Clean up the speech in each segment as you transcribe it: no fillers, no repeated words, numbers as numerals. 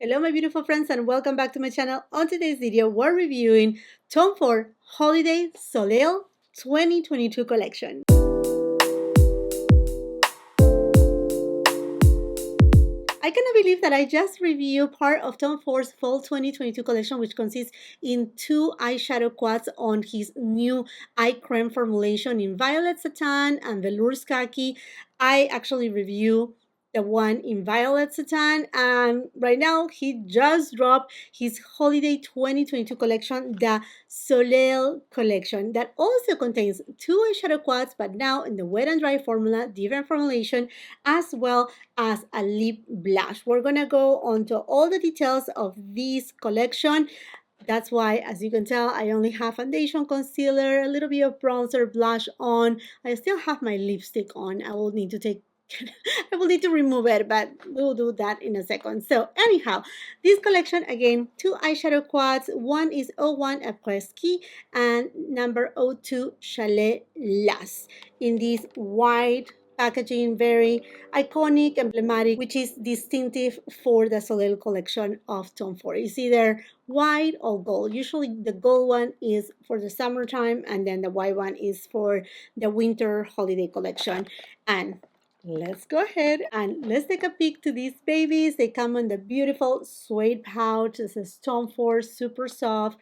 Hello my beautiful friends and welcome back to my channel. On today's video we're reviewing Tom Ford Holiday Soleil 2022 collection. I cannot believe that I just reviewed part of Tom Ford's Fall 2022 collection, which consists in two eyeshadow quads on his new eye creme formulation in Violet Satin and Velour Khaki. I actually review the one in Violet Satin, and right now he just dropped his holiday 2022 collection, the Soleil collection, that also contains two eyeshadow quads, but now in the wet and dry formula, different formulation, as well as a lip blush. We're gonna go on to all the details of this collection. That's why, as you can tell, I only have foundation, concealer, a little bit of bronzer, blush on. I still have my lipstick on. I will need to remove it, but we'll do that in a second. So anyhow, this collection, again, two eyeshadow quads. One is 01 APRES and number 02 CHALET in this white packaging, very iconic, emblematic, which is distinctive for the Soleil collection of Tom Ford. It's either white or gold. Usually the gold one is for the summertime and then the white one is for the winter holiday collection. And let's go ahead and let's take a peek to these babies. They come in the beautiful suede pouch. This is Tom Ford, super soft,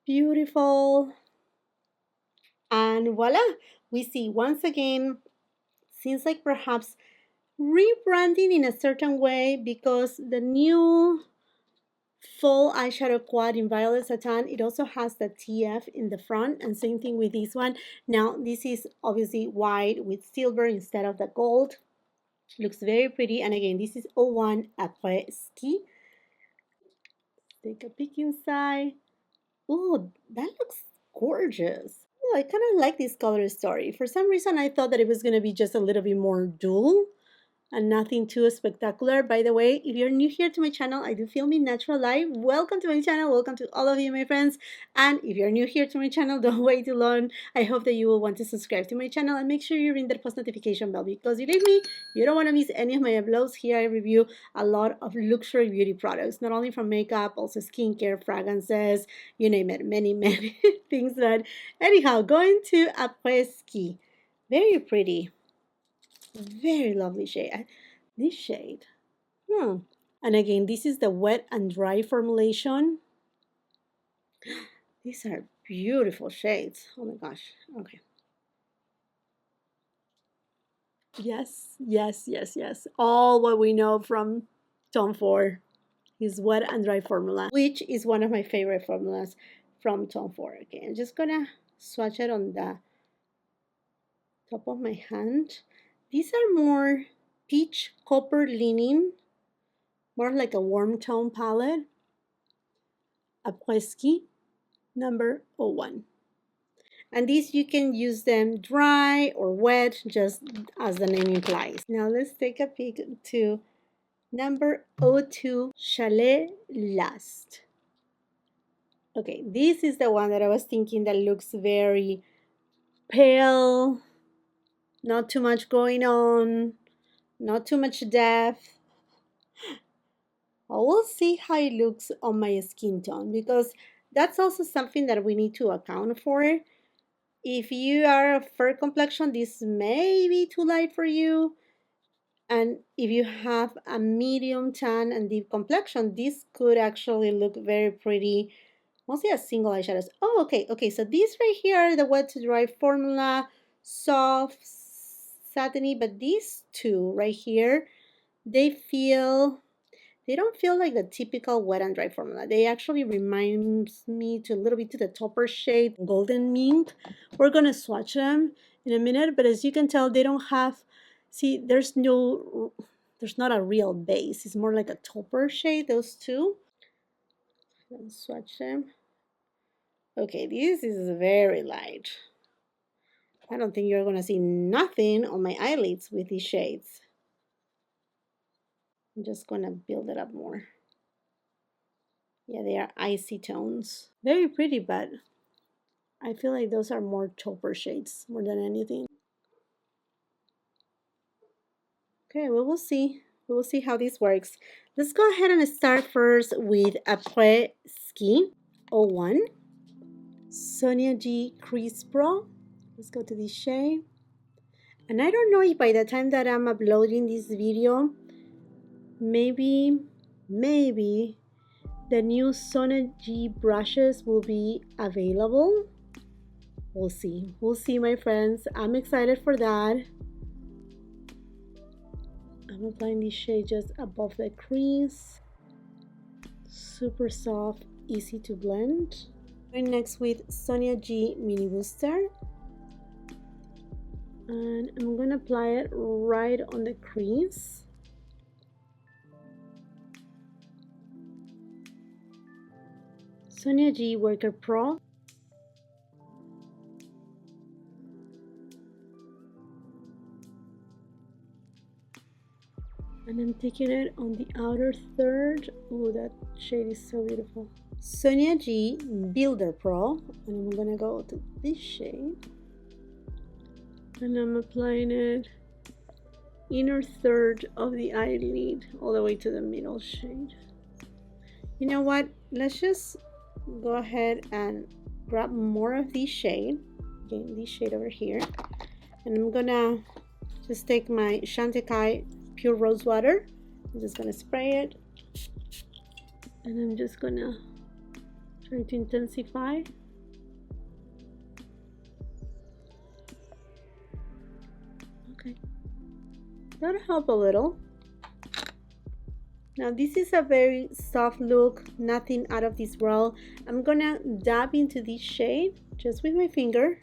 beautiful. And voila, we see once again, seems like perhaps rebranding in a certain way, because the new full eyeshadow quad in Violet Satin, it also has the TF in the front, and same thing with this one. Now this is obviously white with silver instead of the gold. Looks very pretty, and again this is 01 Après Ski. Take a peek inside. Oh, that looks gorgeous. Oh, I kind of like this color story. For some reason I thought that it was going to be just a little bit more dull and nothing too spectacular. By the way, if you're new here to my channel, I do film in natural light. Welcome to my channel. Welcome to all of you, my friends. And if you're new here to my channel, don't wait too long. I hope that you will want to subscribe to my channel and make sure you ring that post notification bell, because believe me, you don't want to miss any of my uploads. Here I review a lot of luxury beauty products, not only from makeup, also skincare, fragrances, you name it, many things. But anyhow, going to Après Ski. Very pretty. Very lovely shade. This shade. And again, this is the wet and dry formulation. These are beautiful shades. Oh my gosh. Okay. Yes. All what we know from Tom Ford. His wet and dry formula, which is one of my favorite formulas from Tom Ford. Okay, I'm just gonna swatch it on the top of my hand. These are more peach copper leaning, more like a warm tone palette. Après Ski number 01. And these you can use them dry or wet, just as the name implies. Now let's take a peek to number 02 CHALET Last. Okay, this is the one that I was thinking that looks very pale, not too much going on, not too much depth. I will see how it looks on my skin tone, because that's also something that we need to account for. If you are a fair complexion, this may be too light for you. And if you have a medium tan and deep complexion, this could actually look very pretty. Mostly a single eyeshadows. Oh, okay. So these right here are the wet to dry formula, soft, satiny, but these two right here, they don't feel like the typical wet and dry formula. They actually reminds me to a little bit to the topper shade Golden Mint. We're gonna swatch them in a minute, but as you can tell, they don't have, see, there's not a real base. It's more like a topper shade, those two. Let's swatch them. Okay, this is very light. I don't think you're gonna see nothing on my eyelids with these shades. I'm just gonna build it up more. Yeah, they are icy tones. Very pretty, but I feel like those are more tauper shades more than anything. Okay, well, we'll see. We'll see how this works. Let's go ahead and start first with APRES Skin 01 Sonia G Crease Pro. Let's go to this shade. And I don't know if by the time that I'm uploading this video, maybe the new Sonia G brushes will be available. We'll see, my friends. I'm excited for that. I'm applying this shade just above the crease. Super soft, easy to blend. Going next with Sonia G Mini Booster. And I'm gonna apply it right on the crease. Sonia G Worker Pro. And I'm taking it on the outer third. Oh, that shade is so beautiful. Sonia G Builder Pro. And I'm gonna go to this shade. And I'm applying it inner third of the eyelid all the way to the middle shade. You know what? Let's just go ahead and grab more of this shade. Again, this shade over here. And I'm gonna just take my CHANTECAILLE Pure Rose Water. I'm just gonna spray it. And I'm just gonna try to intensify. Okay. That'll help a little. Now this is a very soft look, nothing out of this world. I'm gonna dab into this shade just with my finger.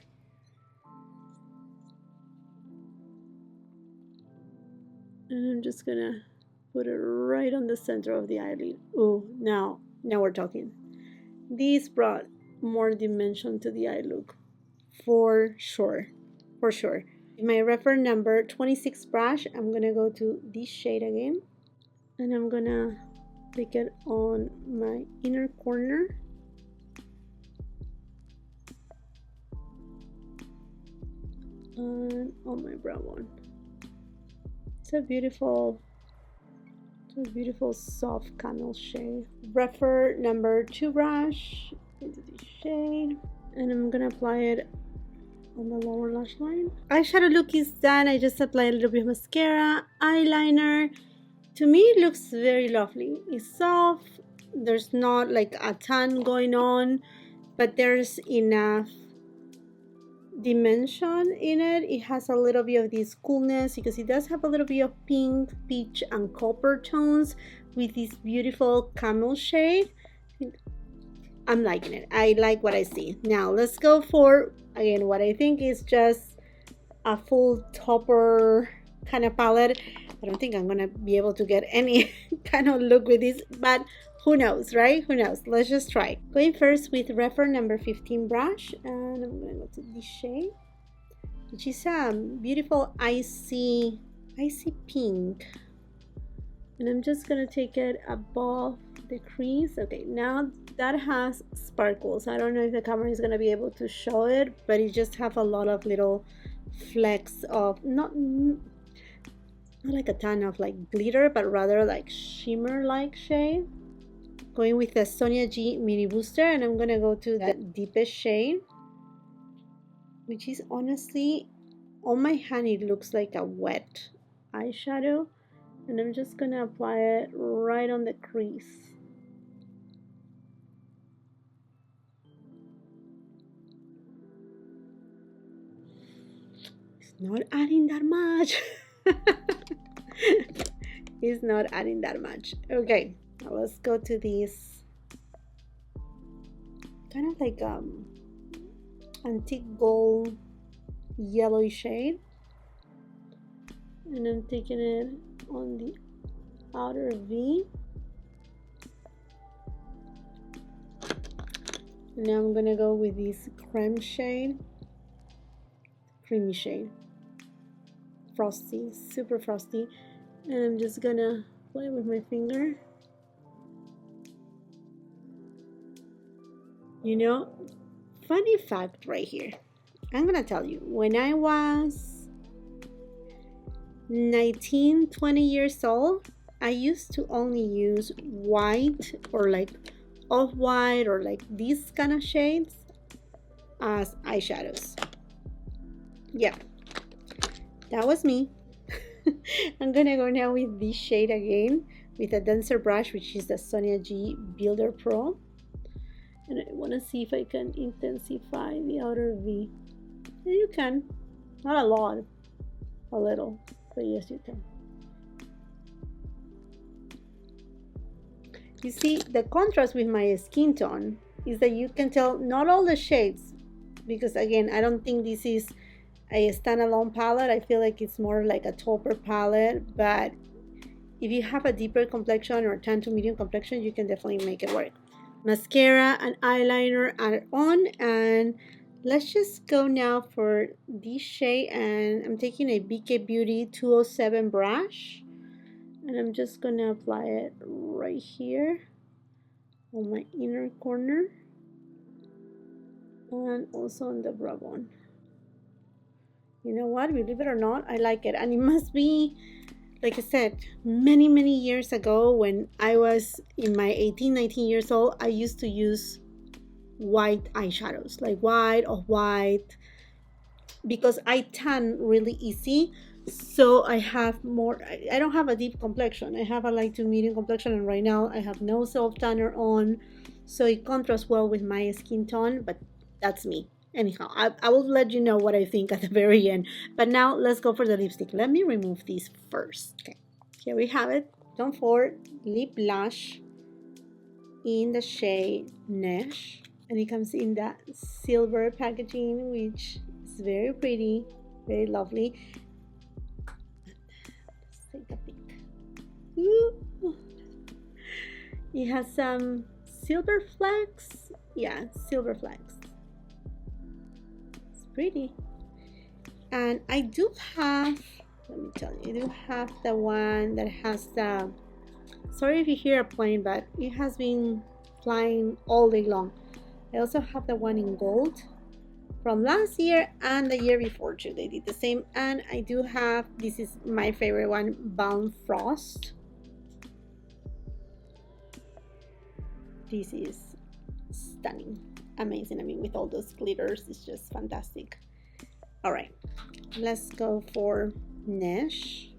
And I'm just gonna put it right on the center of the eyelid. Oh, now we're talking. This brought more dimension to the eye look, for sure. In my reference number 26 brush, I'm gonna go to this shade again. And I'm gonna take it on my inner corner. And on my brow bone. It's a beautiful soft camel shade. Refer number 2 brush into this shade. And I'm gonna apply it on the lower lash line. Eyeshadow look is done. I just applied a little bit of mascara, eyeliner. To me, it looks very lovely. It's soft. There's not like a ton going on, but there's enough dimension in it. It has a little bit of this coolness because it does have a little bit of pink, peach, and copper tones with this beautiful camel shade. I'm liking it. I like what I see. Now let's go for, again, what I think is just a full topper kind of palette. I don't think I'm gonna be able to get any kind of look with this, but who knows, right? Who knows? Let's just try. Going first with reference number 15 brush, and I'm gonna go to this shade, which is a beautiful icy pink. And I'm just gonna take it above the crease. Okay, now that has sparkles. I don't know if the camera is gonna be able to show it, but it just have a lot of little flecks of not like a ton of like glitter, but rather like shimmer like shade. Going with the Sonia G Mini Booster, and I'm gonna go to the deepest shade, which is honestly, on my hand it looks like a wet eyeshadow, and I'm just gonna apply it right on the crease. It's not adding that much. It's not adding that much. Okay, now let's go to this kind of like antique gold yellowy shade, and I'm taking it on the outer V. And now I'm gonna go with this Crème shade, creamy shade, frosty, super frosty, and I'm just gonna play with my finger. You know, funny fact right here, I'm gonna tell you, when I was 19, 20 years old, I used to only use white or like off-white or like these kind of shades as eyeshadows. Yeah, that was me. I'm gonna go now with this shade again with a denser brush, which is the Sonia G Builder Pro. And I want to see if I can intensify the outer V. Yeah, you can. Not a lot, a little, but yes, you can. You see, the contrast with my skin tone is that you can tell not all the shades, because again, I don't think this is a standalone palette. I feel like it's more like a taupe palette, but if you have a deeper complexion or tan to medium complexion, you can definitely make it work. Mascara and eyeliner are on, and let's just go now for this shade, and I'm taking a BK Beauty 207 brush, and I'm just gonna apply it right here on my inner corner and also on the brow bone. You know what, believe it or not, I like it, and it must be, like I said, many years ago when I was in my 18, 19 years old, I used to use white eyeshadows, like white or white, because I tan really easy. So I have more, I don't have a deep complexion. I have a light to medium complexion, and right now I have no self tanner on. So it contrasts well with my skin tone, but that's me. Anyhow, I will let you know what I think at the very end. But now let's go for the lipstick. Let me remove these first. Okay, here we have it. Tom Ford lip blush in the shade Neige. And it comes in that silver packaging, which is very pretty, very lovely. Let's take a peek. Ooh. It has some silver flecks. Yeah, silver flecks. It's pretty. And I do have, let me tell you, I do have the one that has the, sorry if you hear a plane, but it has been flying all day long. I also have the one in gold from last year and the year before too. They did the same. And I do have, this is my favorite one, Balm Frost. This is stunning, amazing. I mean, with all those glitters, it's just fantastic. All right, let's go for Neige.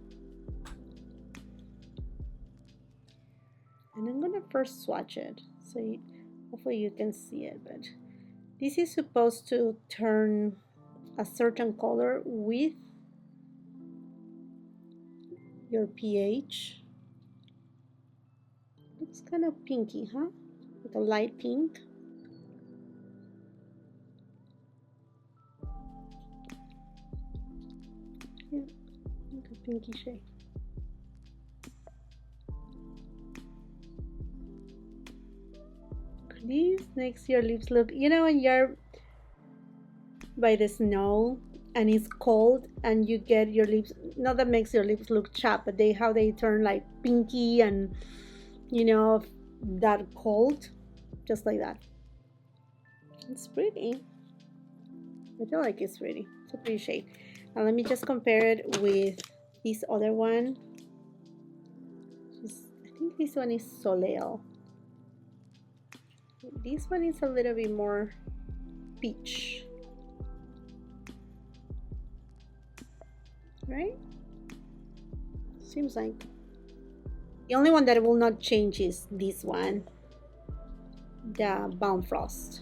And I'm gonna first swatch it, so hopefully you can see it, but this is supposed to turn a certain color with your pH. Looks kind of pinky, huh? Like a light pink. Yeah, like a pinky shade. This makes your lips look, you know, when you're by the snow and it's cold and you get your lips, not that makes your lips look chapped, but how they turn like pinky and, you know, that cold, just like that. It's pretty. I feel like it's pretty. It's a pretty shade. And let me just compare it with this other one. I think this one is Soleil. This one is a little bit more peach, right? Seems like the only one that will not change is this one, the Balm Frost.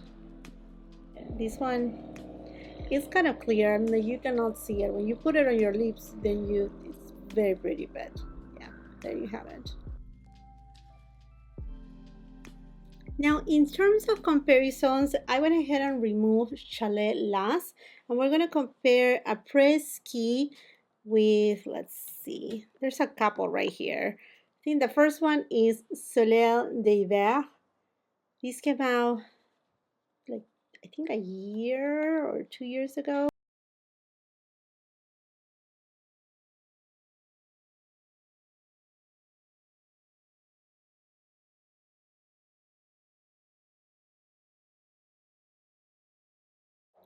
This one is kind of clear and you cannot see it. When you put it on your lips, then it's very pretty, but yeah, there you have it. Now, in terms of comparisons, I went ahead and removed CHALET last, and we're going to compare APRES key with, let's see, there's a couple right here. I think the first one is Soleil Neige. This came out like, I think a year or 2 years ago.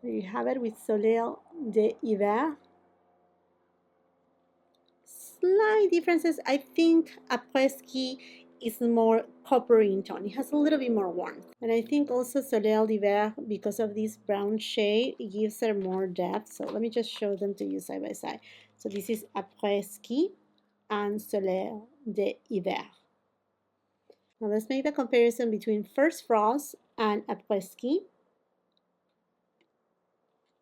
There you have it with Soleil Neige. slight differences. I think APRES is more coppery in tone. It has a little bit more warmth. And I think also Soleil d'Hiver, because of this brown shade, it gives her more depth. So let me just show them to you side by side. So this is APRES and Soleil d'Hiver. Now let's make the comparison between First Frost and APRES.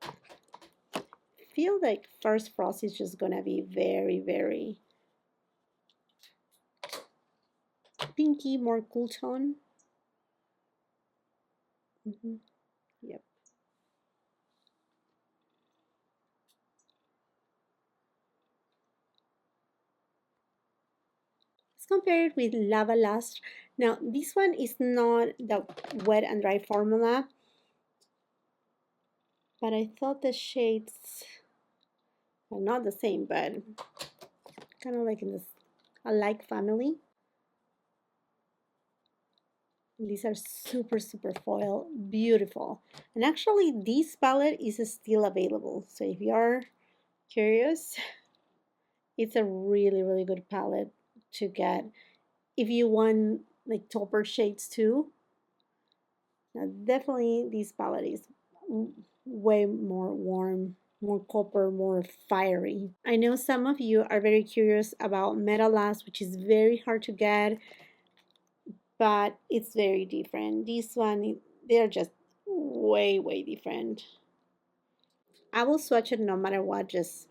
I feel like First Frost is just gonna be very, very pinky, more cool tone. Yep. Let's compare it with Lava Lust. Now, this one is not the wet and dry formula, but I thought the shades are not the same, but kind of like in this alike family. These are super, super foil, beautiful. And actually, this palette is still available. So if you're curious, it's a really, really good palette to get. If you want like tauper shades too, now definitely this palette is way more warm, more copper, more fiery. I know some of you are very curious about Metalast, which is very hard to get, but it's very different. This one, they're just way, way different. I will swatch it no matter what, just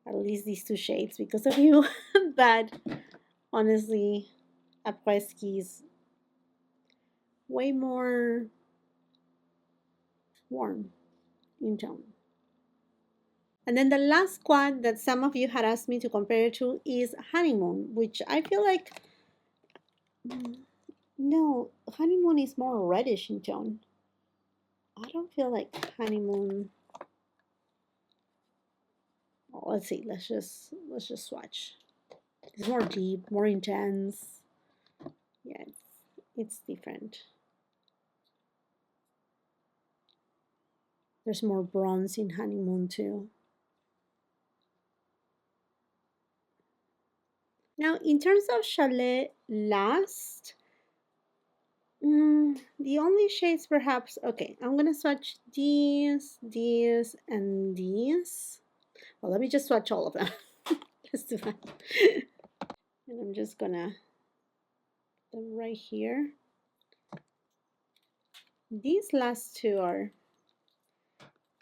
at least these two shades because of you. But honestly, APRES is way more warm in tone. And then the last one that some of you had asked me to compare it to is Honeymoon, which I feel like, no, Honeymoon is more reddish in tone. I don't feel like Honeymoon. Oh, let's see. Let's just swatch. It's more deep, more intense. Yeah, it's different. There's more bronze in Honeymoon too. Now, in terms of Chalet Last, the only shades perhaps, okay, I'm gonna swatch these, and these. Well, let me just swatch all of them. Let's do that. And I'm just gonna put them right here. These last two are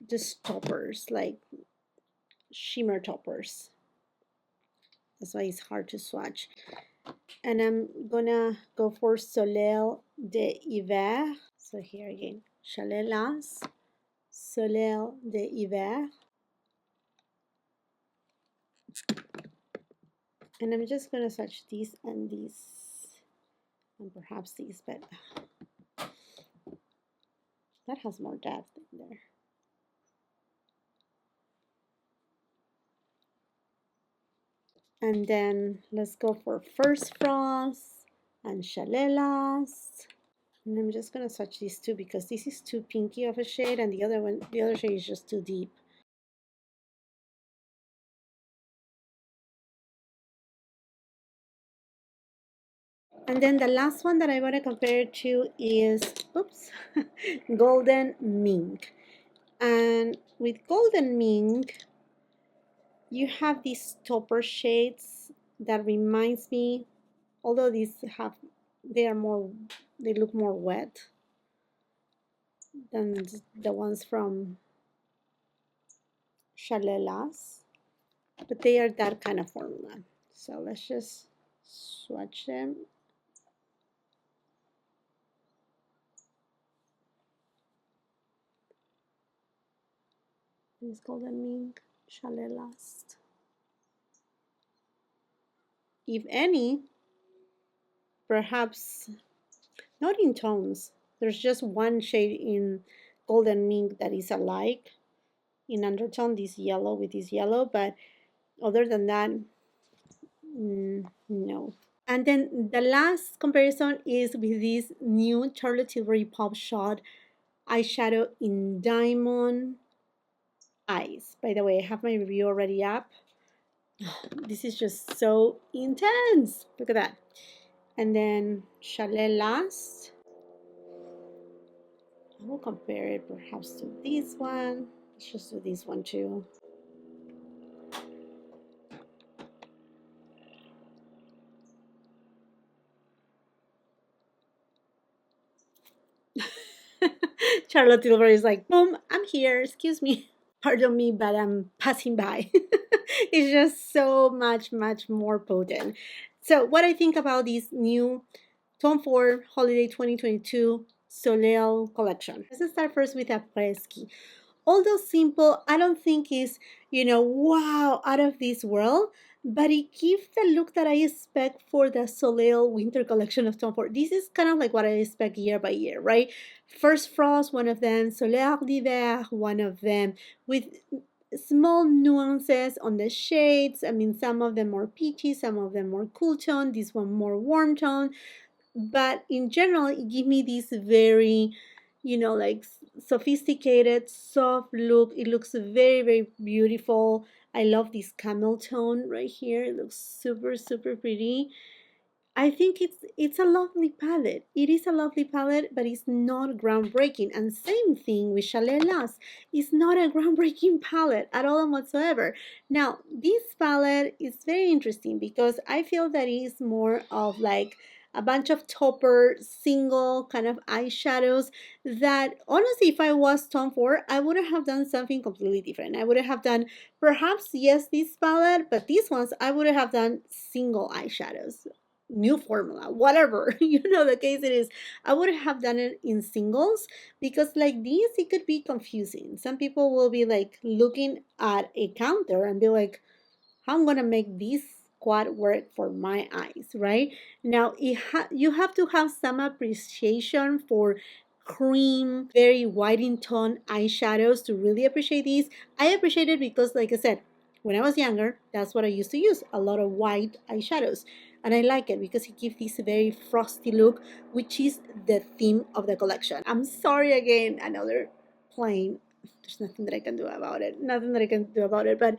just toppers, like shimmer toppers. That's why it's hard to swatch. And I'm gonna go for Soleil d'Hiver. So here again, Chalet Last, Soleil d'Hiver. And I'm just gonna swatch these and these, and perhaps these, but that has more depth in there. And then let's go for First Frost and Chalet Last. And I'm just gonna swatch these two because this is too pinky of a shade, and the other shade is just too deep. And then the last one that I want to compare it to is, oops, Golden Mink. And with Golden Mink, you have these topper shades that reminds me, although these have, they look more wet than the ones from Chalet Last, but they are that kind of formula. So let's just swatch them. This Golden Mink, Chalet Last. If any, perhaps not in tones. There's just one shade in Golden Mink that is alike in undertone, this yellow with this yellow, but other than that, no. And then the last comparison is with this new Charlotte Tilbury Pop Shot eyeshadow in Diamond Eyes. By the way, I have my review already up. This is just so intense. Look at that. And then Chalet last. I will compare it perhaps to this one. Let's just do this one too. Charlotte Tilbury is like, boom, I'm here. Excuse me. Pardon me, but I'm passing by. It's just so much, much more potent. So, what I think about this new Tom Ford Holiday 2022 Soleil collection. Let's start first with APRES. Although simple, I don't think is, wow, out of this world, but it gives the look that I expect for the Soleil winter collection of Tom Ford. This is kind of like what I expect year by year, right? First Frost, one of them, Soleil d'hiver, one of them, with small nuances on the shades. I mean, some of them more peachy, some of them more cool tone, this one more warm tone. But in general, it gives me this very, like sophisticated, soft look. It looks very, very beautiful. I love this camel tone right here. It looks super, super pretty. I think it's a lovely palette. It is a lovely palette, but it's not groundbreaking. And same thing with Chalet Last. It's not a groundbreaking palette at all and whatsoever. Now, this palette is very interesting because I feel that it is more of like a bunch of topper, single kind of eyeshadows that honestly, if I was Tom Ford, I would have done something completely different. I would have done perhaps, yes, this palette, but these ones I would have done single eyeshadows, new formula, whatever, the case it is. I would have done it in singles because like these, it could be confusing. Some people will be like looking at a counter and be like, how I'm gonna make this quad work for my eyes, right? Now you have to have some appreciation for cream, very white in tone eyeshadows to really appreciate these. I appreciate it because, like I said, when I was younger, that's what I used to use, a lot of white eyeshadows. And I like it because it gives this very frosty look, which is the theme of the collection. I'm sorry again, another plane. There's nothing that I can do about it. Nothing that I can do about it. But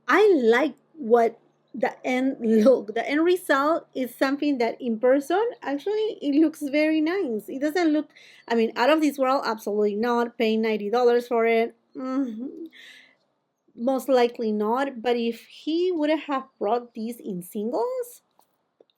I like what the end look. The end result is something that in person, actually, it looks very nice. It doesn't look, I mean, out of this world, absolutely not. Paying $90 for it. Most likely not. But if he would have brought these in singles,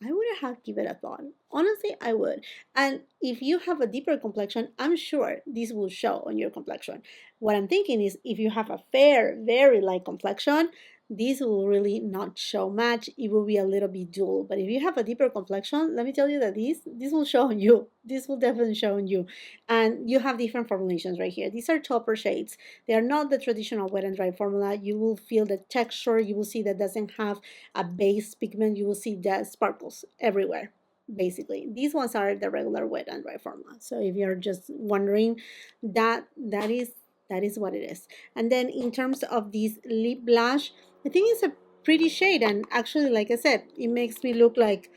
I would have given it a thought. Honestly, I would. And if you have a deeper complexion, I'm sure this will show on your complexion. What I'm thinking is if you have a fair, very light complexion, this will really not show much. It will be a little bit dull. But if you have a deeper complexion, let me tell you that this will show on you. This will definitely show on you. And you have different formulations right here. These are topper shades. They are not the traditional wet and dry formula. You will feel the texture. You will see that doesn't have a base pigment. You will see the sparkles everywhere. Basically, these ones are the regular wet and dry formula. So if you're just wondering, that is what it is. And then in terms of this lip blush, I think it's a pretty shade, and actually, like I said, it makes me look like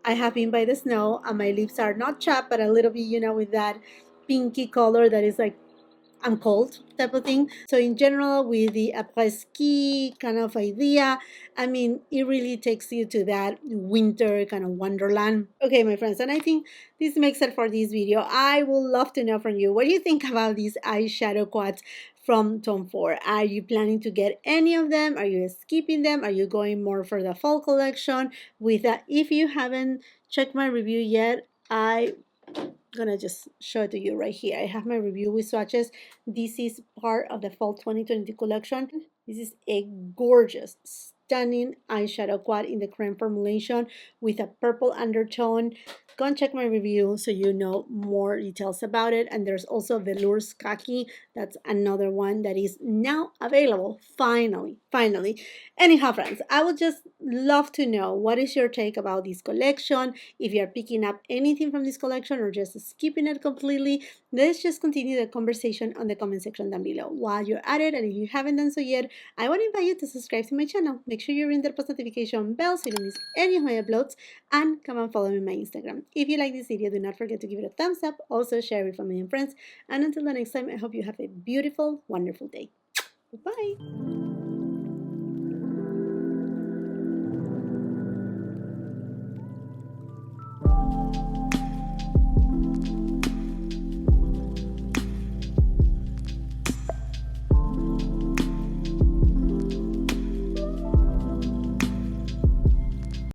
I have been by the snow, and my lips are not chapped, but a little bit, with that pinky color that is like I'm cold type of thing. So in general, with the après-ski kind of idea, I mean, it really takes you to that winter kind of wonderland. Okay, my friends, and I think this makes it for this video. I would love to know from you, what do you think about these eyeshadow quads from Tom Ford? Are you planning to get any of them? Are you skipping them? Are you going more for the fall collection? With that, if you haven't checked my review yet, I gonna just show it to you right here. I have my review with swatches. This is part of the fall 2022 collection. This is a gorgeous, stunning eyeshadow quad in the creme formulation with a purple undertone. Go and check my review so you know more details about it. And there's also Velours Khaki. That's another one that is now available. Finally. Anyhow, friends, I would just love to know, what is your take about this collection? If you're picking up anything from this collection or just skipping it completely, let's just continue the conversation on the comment section down below. While you're at it, and if you haven't done so yet, I want to invite you to subscribe to my channel. Make sure you ring the post notification bell so you don't miss any of my uploads, and come and follow me on my Instagram. If you like this video, do not forget to give it a thumbs up. Also share it with family and friends. And until the next time, I hope you have a beautiful, wonderful day. Bye.